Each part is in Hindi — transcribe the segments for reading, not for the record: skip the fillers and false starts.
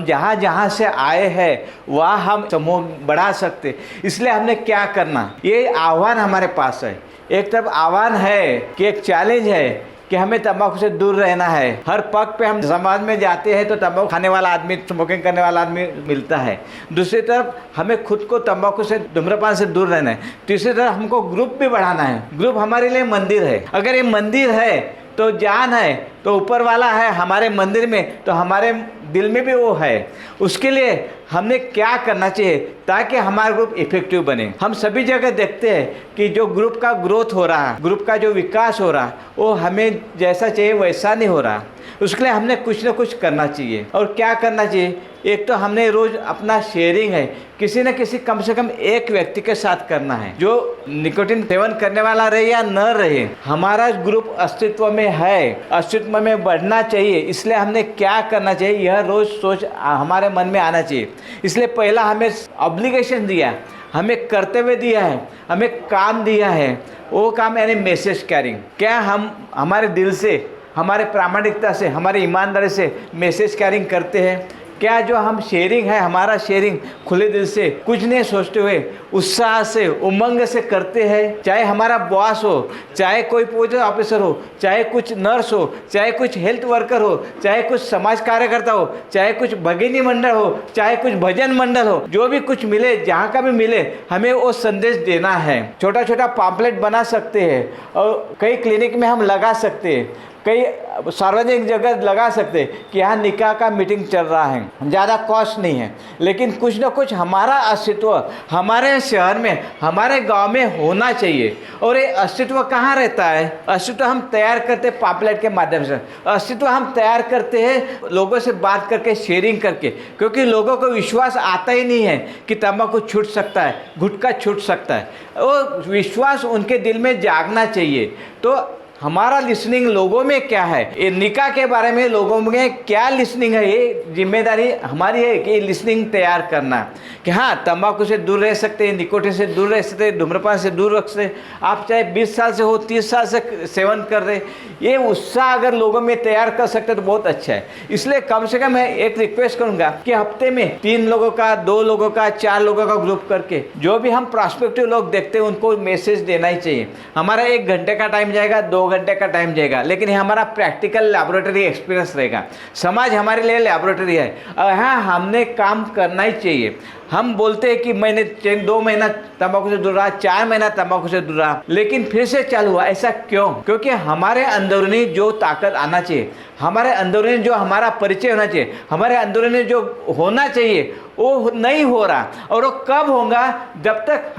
जहाँ जहाँ से आए हैं वहाँ हम समूह बढ़ा सकते। इसलिए हमने क्या करना, ये आह्वान हमारे पास है। एक तरफ आह्वान है कि एक चैलेंज है कि हमें तंबाकू से दूर रहना है। हर पग पे हम समाज में जाते हैं तो तंबाकू खाने वाला आदमी, स्मोकिंग करने वाला आदमी मिलता है। दूसरी तरफ हमें खुद को तंबाकू से, धूम्रपान से दूर रहना है। तीसरी तरफ हमको ग्रुप भी बढ़ाना है। ग्रुप हमारे लिए मंदिर है। अगर ये मंदिर है तो जान है, तो ऊपर वाला है हमारे मंदिर में, तो हमारे दिल में भी वो है। उसके लिए हमने क्या करना चाहिए ताकि हमारा ग्रुप इफेक्टिव बने। हम सभी जगह देखते हैं कि जो ग्रुप का ग्रोथ हो रहा है, ग्रुप का जो विकास हो रहा है, वो हमें जैसा चाहिए वैसा नहीं हो रहा। उसके लिए हमने कुछ ना कुछ करना चाहिए। और क्या करना चाहिए, एक तो हमने रोज अपना शेयरिंग है किसी न किसी, कम से कम एक व्यक्ति के साथ करना है जो निकोटिन सेवन करने वाला रहे या न रहे, हमारा ग्रुप अस्तित्व में है, अस्तित्व में बढ़ना चाहिए। इसलिए हमने क्या करना चाहिए, यह रोज सोच हमारे मन में आना चाहिए। इसलिए पहला हमें ऑब्लिगेशन दिया, हमें कर्तव्य दिया है, हमें काम दिया है। वो काम यानी मैसेज कैरिंग। क्या हम हमारे दिल से, हमारे प्रामाणिकता से, हमारी ईमानदारी से मैसेज कैरिंग करते हैं? क्या जो हम शेयरिंग है, हमारा शेयरिंग खुले दिल से, कुछ नहीं सोचते हुए, उत्साह से, उमंग से करते हैं? चाहे हमारा बॉस हो, चाहे कोई पोस्ट ऑफिसर हो, चाहे कुछ नर्स हो, चाहे कुछ हेल्थ वर्कर हो, चाहे कुछ समाज कार्यकर्ता हो, चाहे कुछ भगिनी मंडल हो, चाहे कुछ भजन मंडल हो, जो भी कुछ मिले, जहाँ का भी मिले, हमें वो संदेश देना है। छोटा छोटा पॉम्पलेट बना सकते हैं और कई क्लिनिक में हम लगा सकते हैं, कई सार्वजनिक जगह लगा सकते कि यहाँ निकाह का मीटिंग चल रहा है। ज़्यादा कॉस्ट नहीं है, लेकिन कुछ ना कुछ हमारा अस्तित्व हमारे शहर में, हमारे गांव में होना चाहिए। और ये अस्तित्व कहाँ रहता है? अस्तित्व हम तैयार करते पॉम्पलेट के माध्यम से। अस्तित्व हम तैयार करते हैं लोगों से बात करके, शेयरिंग करके, क्योंकि लोगों को विश्वास आता ही नहीं है कि तंबाकू छूट सकता है, गुटखा छूट सकता है। वो विश्वास उनके दिल में जागना चाहिए। तो हमारा लिसनिंग लोगों में क्या है, ये निकाह के बारे में लोगों में क्या लिसनिंग है, ये जिम्मेदारी हमारी है कि लिसनिंग तैयार करना कि हाँ, तंबाकू से दूर रह सकते हैं, निकोटिन से दूर रह सकते हैं, धूम्रपान से दूर रख सकते। आप चाहे 20 साल से हो, 30 साल से सेवन कर रहे, ये उत्साह अगर लोगों में तैयार कर सकते तो बहुत अच्छा है। इसलिए कम से कम मैं एक रिक्वेस्ट करूँगा कि हफ्ते में 3 लोगों का, 2 लोगों का, 4 लोगों का ग्रुप करके जो भी हम प्रॉस्पेक्टिव लोग देखते हैं उनको मैसेज देना ही चाहिए। हमारा 1 घंटे का टाइम जाएगा, 2 घंटे का टाइम जाएगा, लेकिन ये हमारा प्रैक्टिकल लैबोरेटरी एक्सपीरियंस रहेगा। समाज हमारे लिए लैबोरेटरी है और हाँ, हमने काम करना ही चाहिए। हम बोलते हैं कि मैंने 2 महीना तंबाकू से दूर रहा, 4 महीना तंबाकू से दूर रहा, लेकिन फिर से चालू हुआ। ऐसा क्यों? क्योंकि हमारे अंदरूनी जो ताकत आना चाहिए, हमारे अंदरूनी जो हमारा परिचय होना चाहिए, हमारे अंदरूनी जो होना चाहिए वो नहीं हो रहा। और वो कब होगा? जब तक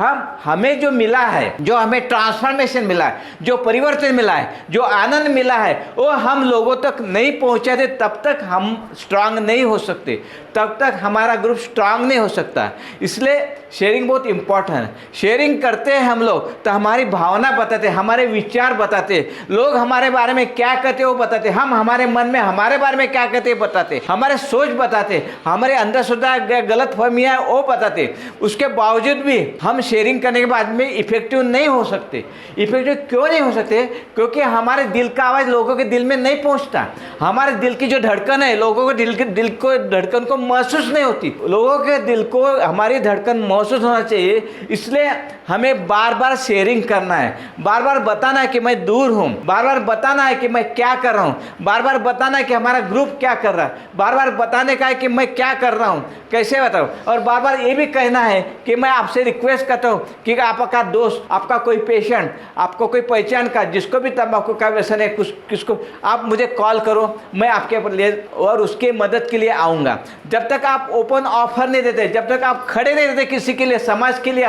हमें जो मिला है, जो हमें ट्रांसफॉर्मेशन मिला है, जो परिवर्तन मिला है, जो आनंद मिला है, वो हम लोगों तक नहीं पहुंचाते, तब तक हम स्ट्रांग नहीं हो सकते, तब तक हमारा ग्रुप स्ट्रांग नहीं हो सकता। इसलिए शेयरिंग बहुत इंपॉर्टेंट है। शेयरिंग करते हैं हम लोग तो हमारी भावना बताते, हमारे विचार बताते, लोग हमारे बारे में क्या कहते वो बताते, हम हमारे मन में हमारे बारे में क्या कहते बताते, हमारे सोच बताते, हमारे अंदर शुदा गलत फहमियाँ वो बताते। उसके बावजूद भी हम शेयरिंग करने के बाद में इफेक्टिव नहीं हो सकते। इफेक्टिव क्यों नहीं हो सकते? क्योंकि हमारे दिल का आवाज़ लोगों के दिल में नहीं पहुंचता। हमारे दिल की जो धड़कन है, लोगों को दिल को धड़कन को महसूस नहीं होती। लोगों के दिल को हमारी धड़कन महसूस होना चाहिए। इसलिए हमें बार बार शेयरिंग करना है, बार बार बताना है कि मैं दूर हूँ, बार बार बताना है कि मैं क्या कर रहा हूँ, बार बार बताना है कि हमारा ग्रुप क्या कर रहा है, बार बार बताने का है कि मैं क्या कर रहा हूँ, कैसे बताऊँ। और बार बार ये भी कहना है कि मैं आपसे रिक्वेस्ट करता हूँ कि आपका दोस्त, आपका कोई पेशेंट, आपको कोई पहचान का जिसको भी तंबाकू का व्यसन है, किसको आप मुझे कॉल करो, मैं आपके लिए और उसके मदद के लिए आऊँगा। जब तक आप ओपन ऑफर नहीं देते, जब तक आप खड़े नहीं रहते किसी के लिए, समाज के लिए,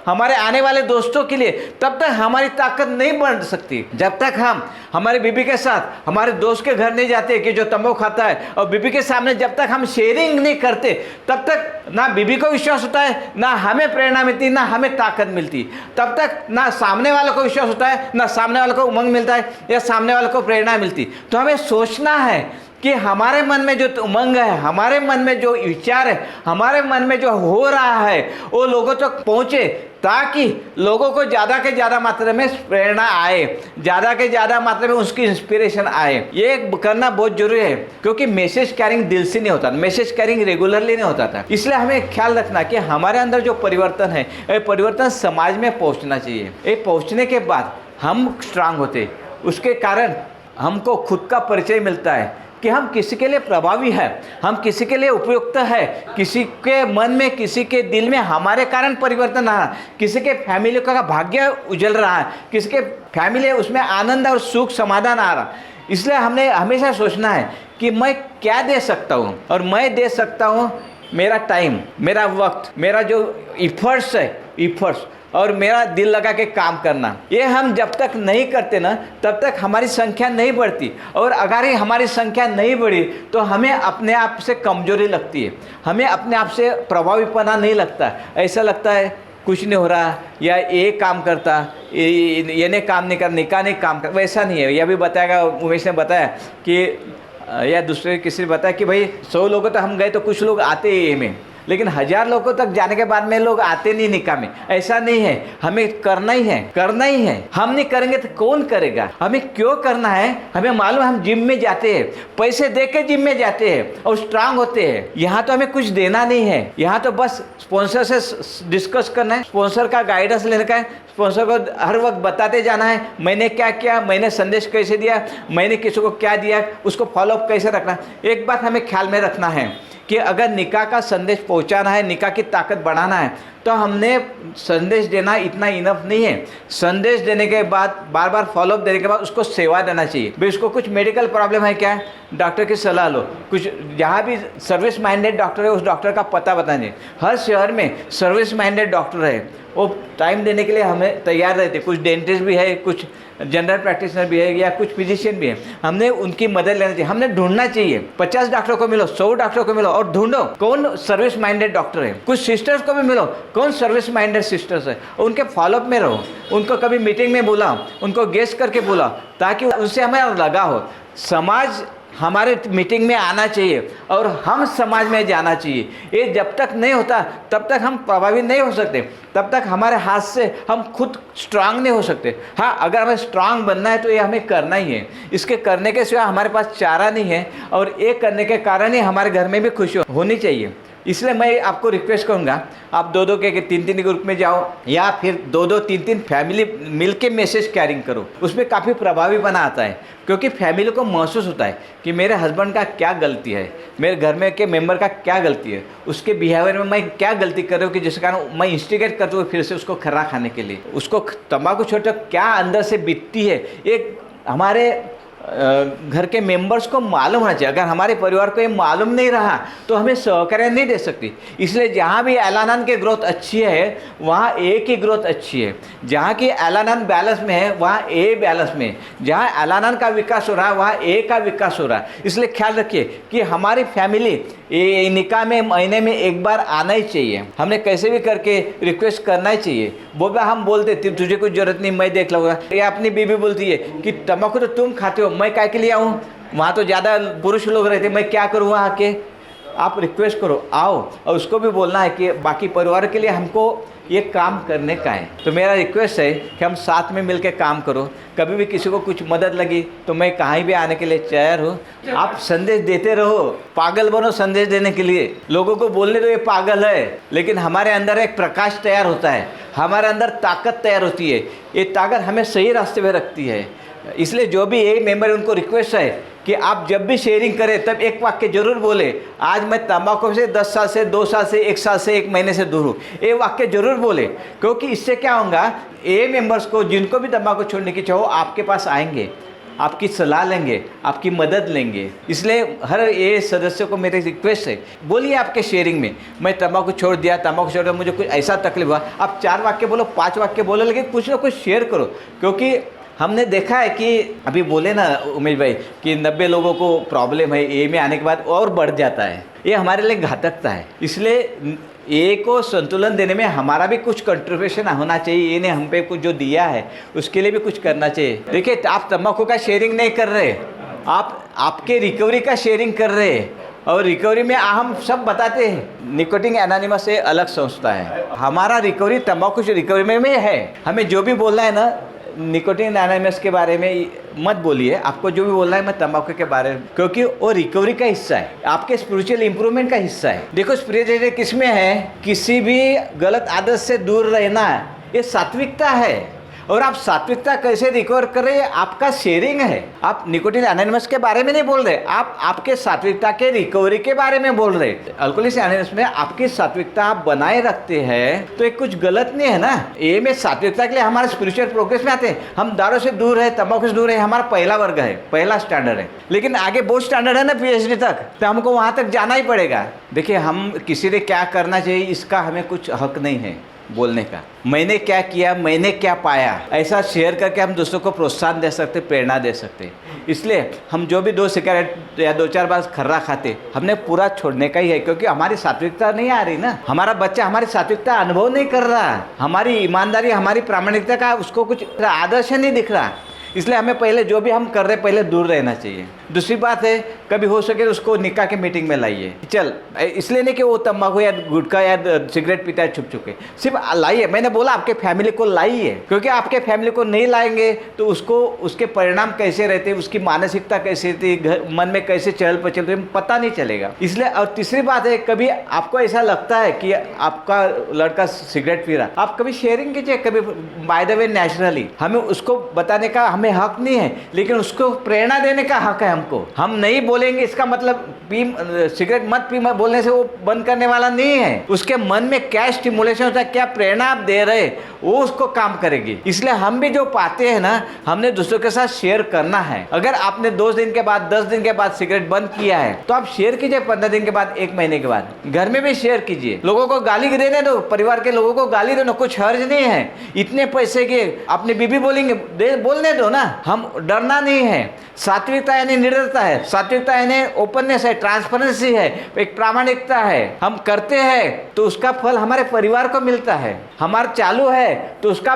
हमारे आने वाले दोस्तों के लिए, तब तक हमारी ताकत नहीं बढ़ सकती। जब तक हम हमारे बीबी के साथ हमारे दोस्त के घर नहीं जाते कि जो तंबाकू खाता है, और बीबी के सामने जब तक हम शेयरिंग नहीं करते, तब तक ना बीबी को विश्वास होता है, ना हमें प्रेरणा मिलती, ना हमें ताकत मिलती। तब तक ना सामने वालों को विश्वास होता है, ना सामने वालों को उमंग मिलता है या सामने वालों को प्रेरणा मिलती। तो हमें सोचना है कि हमारे मन में जो उमंग है, हमारे मन में जो विचार है, हमारे मन में जो हो रहा है वो लोगों तक पहुँचे, ताकि लोगों को ज़्यादा के ज़्यादा मात्रा में प्रेरणा आए, ज़्यादा के ज़्यादा मात्रा में उसकी इंस्पिरेशन आए। ये करना बहुत जरूरी है, क्योंकि मैसेज कैरिंग दिल से नहीं होता, मैसेज कैरिंग रेगुलरली नहीं होता था। इसलिए हमें ख्याल रखना कि हमारे अंदर जो परिवर्तन है, ये परिवर्तन समाज में पहुँचना चाहिए। ये पहुँचने के बाद हम स्ट्रांग होते, उसके कारण हमको खुद का परिचय मिलता है कि हम किसी के लिए प्रभावी है, हम किसी के लिए उपयुक्त है, किसी के मन में, किसी के दिल में हमारे कारण परिवर्तन आ रहा, किसी के फैमिली का भाग्य उजल रहा है, किसी के फैमिली उसमें आनंद और सुख समाधान आ रहा। इसलिए हमने हमेशा सोचना है कि मैं क्या दे सकता हूँ, और मैं दे सकता हूँ मेरा टाइम, मेरा वक्त, मेरा जो इफर्ट्स है, इफर्ट्स और मेरा दिल लगा के काम करना। ये हम जब तक नहीं करते ना, तब तक हमारी संख्या नहीं बढ़ती, और अगर ही हमारी संख्या नहीं बढ़ी तो हमें अपने आप से कमजोरी लगती है, हमें अपने आप से प्रभावीपना नहीं लगता। ऐसा लगता है कुछ नहीं हो रहा, या ये काम करता, ये ने काम नहीं कर, निका नहीं काम कर। वैसा नहीं है। यह भी बताएगा, उमेश ने बताया कि या दूसरे किसी ने बताया कि भाई 100 लोगों तक हम गए तो कुछ लोग आते हैं में, लेकिन 1000 लोगों तक जाने के बाद में लोग आते नहीं निकाह में। ऐसा नहीं है, हमें करना ही है, करना ही है। हम नहीं करेंगे तो कौन करेगा? हमें क्यों करना है? हमें मालूम है, हम जिम में जाते हैं, पैसे दे के जिम में जाते हैं और स्ट्रांग होते हैं। यहाँ तो हमें कुछ देना नहीं है, यहाँ तो बस स्पॉन्सर से डिस्कस करना है, स्पॉन्सर का गाइडेंस लेने का है, स्पॉन्सर को हर वक्त बताते जाना है मैंने क्या किया, मैंने संदेश कैसे दिया, मैंने किसी को क्या दिया, उसको फॉलोअप कैसे रखना। एक बात हमें ख्याल में रखना है कि अगर निकाह का संदेश पहुंचाना है, निकाह की ताकत बढ़ाना है, तो हमने संदेश देना इतना इनफ नहीं है। संदेश देने के बाद, बार बार फॉलोअप देने के बाद उसको सेवा देना चाहिए। भाई उसको कुछ मेडिकल प्रॉब्लम है क्या, डॉक्टर की सलाह लो। कुछ जहाँ भी सर्विस माइंडेड डॉक्टर है, उस डॉक्टर का पता बताइए। हर शहर में सर्विस माइंडेड डॉक्टर है, वो टाइम देने के लिए हमें तैयार रहते। कुछ डेंटिस्ट भी है, कुछ जनरल प्रैक्टिशनर भी है, या कुछ फिजिशियन भी है। हमने उनकी मदद लेना चाहिए। हमने ढूंढना चाहिए, 50 डॉक्टरों को मिलो, 100 डॉक्टरों को मिलो और ढूंढो कौन सर्विस माइंडेड डॉक्टर है। कुछ सिस्टर्स को भी मिलो, कौन सर्विस माइंडेड सिस्टर्स है, उनके फॉलोअप में रहो। उनको कभी मीटिंग में बुलाओ, उनको गेस्ट करके बुलाओ, ताकि उनसे हमें लगा हो। समाज हमारे मीटिंग में आना चाहिए और हम समाज में जाना चाहिए। ये जब तक नहीं होता तब तक हम प्रभावी नहीं हो सकते, तब तक हमारे हाथ से हम खुद स्ट्रांग नहीं हो सकते। हाँ, अगर हमें स्ट्रांग बनना है तो ये हमें करना ही है। इसके करने के सिवा हमारे पास चारा नहीं है, और ये करने के कारण ही हमारे घर में भी खुशी होनी चाहिए। इसलिए मैं आपको रिक्वेस्ट करूंगा, आप 2-2 के 3-3 ग्रुप में जाओ, या फिर 2-2 3-3 फैमिली मिलके मैसेज कैरिंग करो। उसमें काफ़ी प्रभावी बना आता है, क्योंकि फैमिली को महसूस होता है कि मेरे हस्बैंड का क्या गलती है, मेरे घर में के मेंबर का क्या गलती है, उसके बिहेवियर में मैं क्या गलती कर रहा हूँ कि जिस कारण मैं इंस्टिगेट करता हूँ फिर से उसको खरा खाने के लिए। उसको तंबाकू छोड़कर क्या अंदर से बीतती है, एक हमारे घर के मेंबर्स को मालूम होना चाहिए। अगर हमारे परिवार को ये मालूम नहीं रहा तो हमें सहकार्य नहीं दे सकती। इसलिए जहाँ भी एलानन की ग्रोथ अच्छी है वहाँ ए की ग्रोथ अच्छी है। जहाँ की एलानन बैलेंस में है वहाँ ए बैलेंस में है। जहाँ एलानन का विकास हो रहा है वहाँ ए का विकास हो रहा है। इसलिए ख्याल रखिए कि हमारी फैमिली ये निकाह में महीने में एक बार आना ही चाहिए। हमने कैसे भी करके रिक्वेस्ट करना ही चाहिए। वो भी हम बोलते तुझे कुछ जरूरत नहीं, मैं देख लूँगा। या अपनी बीवी बोलती है कि तम्बाकू तो तुम खाते हो, मैं काय के लिए आऊँ, वहाँ तो ज़्यादा पुरुष लोग रहते, मैं क्या करूँ वहाँ आके। आप रिक्वेस्ट करो, आओ। और उसको भी बोलना है कि बाकी परिवार के लिए हमको ये काम करने का है। तो मेरा रिक्वेस्ट है कि हम साथ में मिलकर काम करो। कभी भी किसी को कुछ मदद लगी तो मैं कहीं भी आने के लिए तैयार हूँ। आप संदेश देते रहो, पागल बनो संदेश देने के लिए। लोगों को बोलने दो ये पागल है, लेकिन हमारे अंदर एक प्रकाश तैयार होता है, हमारे अंदर ताकत तैयार होती है। ये ताकत हमें सही रास्ते में रखती है। इसलिए जो भी एक मेंबर उनको रिक्वेस्ट है कि आप जब भी शेयरिंग करें तब एक वाक्य जरूर बोले, आज मैं तंबाकू से 10 साल से, 2 साल से, 1 साल से, 1 महीने से दूर हूँ। ये वाक्य जरूर बोले, क्योंकि इससे क्या होगा, ये मेंबर्स को जिनको भी तंबाकू छोड़ने की चाहो आपके पास आएंगे, आपकी सलाह लेंगे, आपकी मदद लेंगे। इसलिए हर ये सदस्य को मेरी रिक्वेस्ट है, बोलिए आपके शेयरिंग में, मैं तंबाकू छोड़ दिया, तंबाकू छोड़ दिया, मुझे कुछ ऐसा तकलीफ हुआ। आप 4 वाक्य बोलो, 5 वाक्य बोलो, लेकिन कुछ ना कुछ शेयर करो। क्योंकि हमने देखा है कि अभी बोले ना उमेश भाई कि 90 लोगों को प्रॉब्लम है, ए में आने के बाद और बढ़ जाता है। ये हमारे लिए घातकता है। इसलिए ए को संतुलन देने में हमारा भी कुछ कंट्रीब्यूशन होना चाहिए। इन्हें हम पे कुछ जो दिया है उसके लिए भी कुछ करना चाहिए। देखिए, आप तंबाकू का शेयरिंग नहीं कर रहे, आप आपके रिकवरी का शेयरिंग कर रहे हैं और रिकवरी में हम सब बताते हैं। निकोटिन एनोनिमस से अलग संस्था है, हमारा रिकवरी तंबाकू रिकवरी में है। हमें जो भी बोलना है ना निकोटिन एनोनिमस के बारे में मत बोलिए, आपको जो भी बोलना है मैं तंबाकू के बारे में, क्योंकि वो रिकवरी का हिस्सा है, आपके स्पिरिचुअल इंप्रूवमेंट का हिस्सा है। देखो स्पिरिचुअलिटी किस में है, किसी भी गलत आदत से दूर रहना, ये सात्विकता है। और आप सात्विकता कैसे रिकवर कर रहे हैं, आपका शेयरिंग है। आप निकोटिन एनोनिमस के बारे में नहीं बोल रहे, आप आपके सात्विकता के रिकवरी के बारे में बोल रहे। अल्कोहलिक्स एनोनिमस में आपकी सात्विकता आप बनाए रखते हैं तो एक कुछ गलत नहीं है ना। ये में सात्विकता के लिए हमारे स्पिरिचुअल प्रोग्रेस में आते हैं। हम दारू से दूर है, तंबाकू से दूर है, हमारा पहला वर्ग है, पहला स्टैंडर्ड है। लेकिन आगे बहुत स्टैंडर्ड है ना PhD तक, तो हमको वहाँ तक जाना ही पड़ेगा। देखिए हम किसी ने क्या करना चाहिए इसका हमें कुछ हक नहीं है बोलने का। मैंने क्या किया, मैंने क्या पाया, ऐसा शेयर करके हम दूसरों को प्रोत्साहन दे सकते, प्रेरणा दे सकते। इसलिए हम जो भी 2 सिगरेट या 2-4 बार खर्रा खाते, हमने पूरा छोड़ने का ही है, क्योंकि हमारी सात्विकता नहीं आ रही ना। हमारा बच्चा हमारी सात्विकता अनुभव नहीं कर रहा, हमारी ईमानदारी, हमारी प्रामाणिकता का उसको कुछ आदर्श नहीं दिख रहा। इसलिए हमें पहले जो भी हम कर रहे पहले दूर रहना चाहिए। दूसरी बात है, कभी हो सके तो उसको निकाह के मीटिंग में लाइए। चल इसलिए नहीं कि वो तंबाकू या गुटखा या सिगरेट पीता है छुप छुपे, सिर्फ लाइए। मैंने बोला आपके फैमिली को लाइए, क्योंकि आपके फैमिली को नहीं लाएंगे तो उसको उसके परिणाम कैसे रहते, उसकी मानसिकता कैसे रहती, मन में कैसे चहल पहल रहती, पता नहीं चलेगा। इसलिए और तीसरी बात है, कभी आपको ऐसा लगता है कि आपका लड़का सिगरेट पी रहा, आप कभी शेयरिंग कीजिए, कभी बाय द वे नेचुरली। हमें उसको बताने का हमें हक नहीं है, लेकिन उसको प्रेरणा देने का हक है हमको। हम नहीं बोलेंगे इसका मतलब सिगरेट मत पी बोलने से वो बंद करने वाला नहीं है। उसके मन में क्या स्टिमुलेशन होता है, क्या प्रेरणा आप दे रहे, वो उसको काम करेगी। इसलिए हम भी जो पाते हैं ना, हमने दूसरों के साथ शेयर करना है। अगर आपने 2 दिन के बाद 10 दिन के बाद सिगरेट बंद किया है तो आप शेयर कीजिए, 15 दिन के बाद, 1 महीने के बाद घर में भी शेयर कीजिए। लोगों को गाली देने दो, परिवार के लोगों को गाली देना, कुछ हर्ज नहीं है। इतने पैसे के अपनी बीबी बोलेंगे बोलने दो ना, हम डरना नहीं है। सात्विकता यानी निर्दयता है, सात्विकता यानी ओपननेस है, ट्रांसपेरेंसी है, एक प्रामाणिकता है। हम करते हैं तो उसका फल हमारे परिवार को मिलता है, हमारा चालू है तो उसका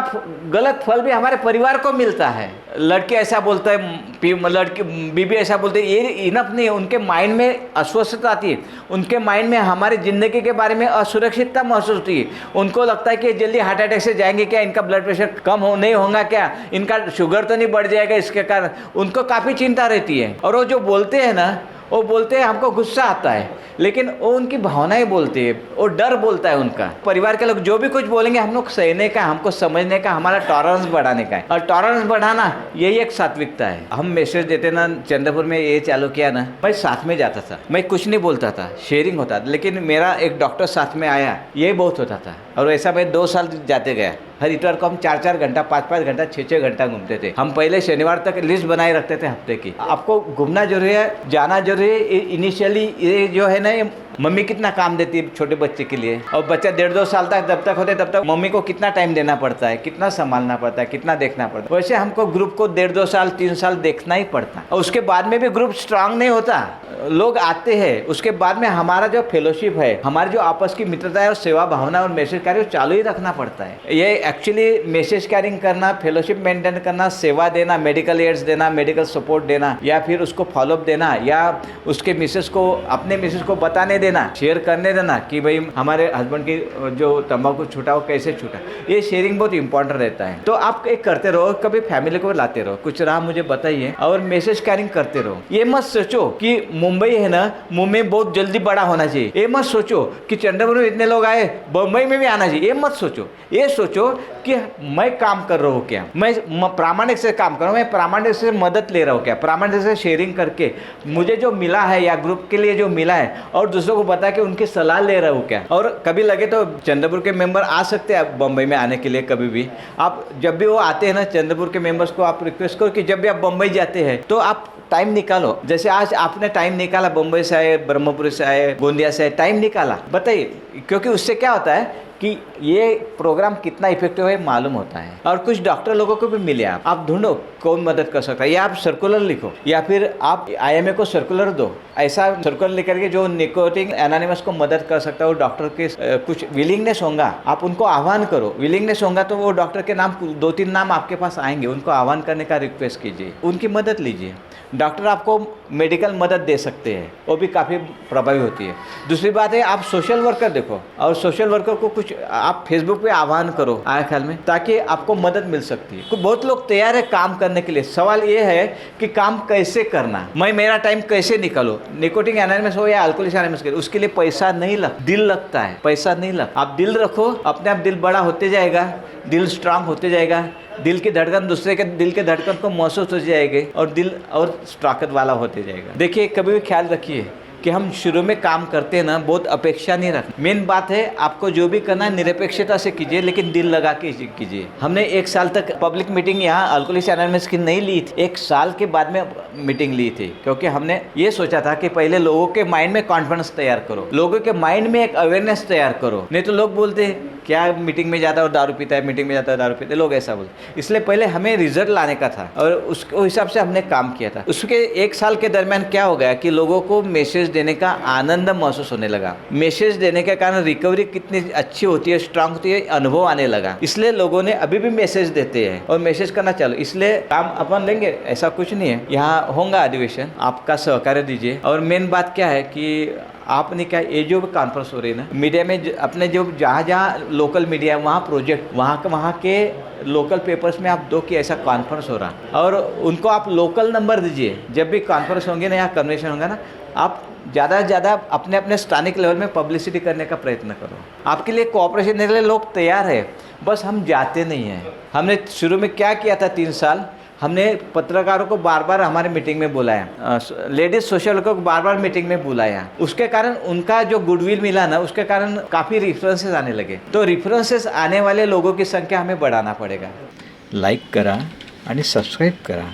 गलत फल भी हमारे परिवार को मिलता है। लड़के ऐसा बोलते हैं, लड़की बीबी ऐसा बोलते हैं, ये इनफ नहीं है। उनके माइंड में अस्वस्थता आती है, उनके माइंड में हमारी ज़िंदगी के बारे में असुरक्षितता महसूस होती है। उनको लगता है कि जल्दी हार्ट अटैक से जाएंगे क्या, इनका ब्लड प्रेशर कम हो नहीं होगा क्या, इनका शुगर तो नहीं बढ़ जाएगा इसके कारण, उनको काफ़ी चिंता रहती है। और वो जो बोलते हैं ना, वो बोलते हैं हमको गुस्सा आता है, लेकिन वो उनकी भावनाएं बोलती है, वो डर बोलता है उनका। परिवार के लोग जो भी कुछ बोलेंगे हम लोग सहने का, हमको समझने का, हमारा टॉलरेंस बढ़ाने का है। और टॉलरेंस बढ़ाना यही एक सात्विकता है। हम मैसेज देते ना, चंद्रपुर में ये चालू किया ना, मैं साथ में जाता था, मैं कुछ नहीं बोलता था, शेयरिंग होता था। लेकिन मेरा एक डॉक्टर साथ में आया, ये बहुत होता था। और ऐसा मैं 2 साल जाते गया। हर इतवार को हम 4-4 घंटा, 5-5 घंटा, 6-6 घंटा घूमते थे। हम पहले शनिवार तक लिस्ट बनाए रखते थे हफ्ते की। आपको घूमना जरूरी है, जाना जरूरी है। इनिशियली ये जो है ना, ये मम्मी कितना काम देती है छोटे बच्चे के लिए, और बच्चा 1.5-2 साल तक जब तक होते तब तक मम्मी को कितना टाइम देना पड़ता है, कितना संभालना पड़ता है, कितना देखना पड़ता है। वैसे हमको ग्रुप को 1.5-2 साल, 3 साल देखना ही पड़ता है। और उसके बाद में भी ग्रुप स्ट्रांग नहीं होता। लोग आते हैं, उसके बाद में हमारा जो फेलोशिप है, हमारी जो आपस की मित्रता है और सेवा भावना और मैसेज कैरिंग चालू ही रखना पड़ता है। ये एक्चुअली मैसेज कैरिंग करना, फेलोशिप मेंटेन करना, सेवा देना, मेडिकल एड्स देना, मेडिकल सपोर्ट देना, या फिर उसको फॉलोअप देना, या उसके मिसेस को, अपने मिसेस को बताने देना, शेयर करने देना कि भाई हमारे हस्बैंड की जो तंबाकू छूटा वो कैसे छूटा। ये शेयरिंग बहुत इंपॉर्टेंट रहता है। तो आप एक करते रहो, कभी फैमिली को लाते रहो, कुछ राह मुझे बताइए, और मैसेज कैरिंग करते रहो। ये मत सोचो कि मुंबई है ना, मुंबई बहुत जल्दी बड़ा होना चाहिए। ये मत सोचो कि चंद्रपुर में इतने लोग आए, बम्बई में भी आना चाहिए। ये मत सोचो। ये सोचो कि मैं काम कर रहा हूँ क्या, मैं प्रामाणिक से काम कर रहा हूँ, मैं प्रामाणिक से मदद ले रहा हूँ क्या, प्रामाणिक से शेयरिंग करके मुझे जो मिला है या ग्रुप के लिए जो मिला है, और दूसरों को बता के उनकी सलाह ले रहा हूँ क्या। और कभी लगे तो चंद्रपुर के मेंबर आ सकते हैं बम्बई में आने के लिए। कभी भी आप, जब भी वो आते हैं ना, चंद्रपुर के मेंबर्स को आप रिक्वेस्ट करो कि जब भी आप बम्बई जाते हैं तो आप टाइम निकालो। जैसे आज आपने टाइम निकाला, बम्बई से आए, ब्रह्मपुर से आए, गोंदिया से आए, टाइम निकाला, बताइए। क्योंकि उससे क्या होता है कि कि ये प्रोग्राम कितना इफेक्टिव है मालूम होता है। और कुछ डॉक्टर लोगों को भी मिले, आप ढूंढो कौन मदद कर सकता है, या आप सर्कुलर लिखो या फिर आप IMA को सर्कुलर दो, ऐसा सर्कुलर लेकर के जो निकोटिन एनोनिमस को मदद कर सकता है, वो डॉक्टर के कुछ विलिंगनेस होगा, आप उनको आह्वान करो। विलिंगनेस होगा तो वो डॉक्टर के नाम 2-3 नाम आपके पास आएंगे, उनको आह्वान करने का रिक्वेस्ट कीजिए, उनकी मदद लीजिए। डॉक्टर आपको मेडिकल मदद दे सकते हैं, वो भी काफ़ी प्रभावी होती है। दूसरी बात है, आप सोशल वर्कर देखो, और सोशल वर्कर को कुछ आप फेसबुक पे आह्वान करो आया ख्याल में, ताकि आपको मदद मिल सकती है। बहुत लोग तैयार है काम करने के लिए, सवाल ये है कि काम कैसे करना, मैं मेरा टाइम कैसे निकालूं। निकोटिन एनोनिमस हो या अल्कोहलिक एनोनिमस, उसके लिए पैसा नहीं दिल लगता है, पैसा नहीं लगता। आप दिल रखो, अपने आप दिल बड़ा होते जाएगा, दिल स्ट्रांग होते जाएगा, दिल की धड़कन दूसरे के दिल के धड़कन को महसूस हो जाएगी और दिल और ताकत वाला होते जाएगा। देखिए, कभी भी ख्याल रखिए कि हम शुरू में काम करते हैं ना, बहुत अपेक्षा नहीं रखना। मेन बात है, आपको जो भी करना है निरपेक्षता से कीजिए, लेकिन दिल लगा के कीजिए। हमने 1 साल तक पब्लिक मीटिंग यहाँ अल्कोहलिक एनोनिमस की नहीं ली थी, 1 साल के बाद में मीटिंग ली थी, क्योंकि हमने ये सोचा था कि पहले लोगों के माइंड में कॉन्फिडेंस तैयार करो, लोगों के माइंड में एक अवेयरनेस तैयार करो। नहीं तो लोग बोलते हैं क्या मीटिंग में जाता है और दारू पीता है, मीटिंग में जाता है दारू पीता है, लोग ऐसा बोलते। इसलिए पहले हमें रिजल्ट लाने का था और उसके हिसाब से हमने काम किया था। उसके 1 साल के दरमियान क्या हो गया कि लोगों को मैसेज देने का आनंद महसूस होने लगा। मैसेज देने के कारण रिकवरी कितनी अच्छी होती है, स्ट्रांग होती है, अनुभव आने लगा। इसलिए लोगों ने अभी भी मैसेज देते हैं और मैसेज करना चालू। इसलिए काम अपन लेंगे, ऐसा कुछ नहीं है। यहाँ होगा अधिवेशन, आपका सहकार्य दीजिए। और मेन बात क्या है कि आपने क्या, ये जो कॉन्फ्रेंस हो रही है ना मीडिया में, अपने जो जहाँ लोकल मीडिया है वहाँ प्रोजेक्ट, वहाँ के लोकल पेपर्स में आप दो कि ऐसा कॉन्फ्रेंस हो रहा, और उनको आप लोकल नंबर दीजिए। जब भी कॉन्फ्रेंस होंगे ना या कन्वेंशन होगा ना, आप ज़्यादा से ज़्यादा अपने स्थानिक लेवल में पब्लिसिटी करने का प्रयत्न करो। आपके लिए कोऑपरेशन देने के लिए लोग तैयार है, बस हम जाते नहीं हैं। हमने शुरू में क्या किया था, 3 साल हमने पत्रकारों को बार बार हमारे मीटिंग में बुलाया, लेडीज सोशल वर्कर को बार बार मीटिंग में बुलाया। उसके कारण उनका जो गुडविल मिला ना, उसके कारण काफ़ी रेफरेंसेस आने लगे। तो रेफरेंसेस आने वाले लोगों की संख्या हमें बढ़ाना पड़ेगा। लाईक करा आणि सबस्क्राईब करा।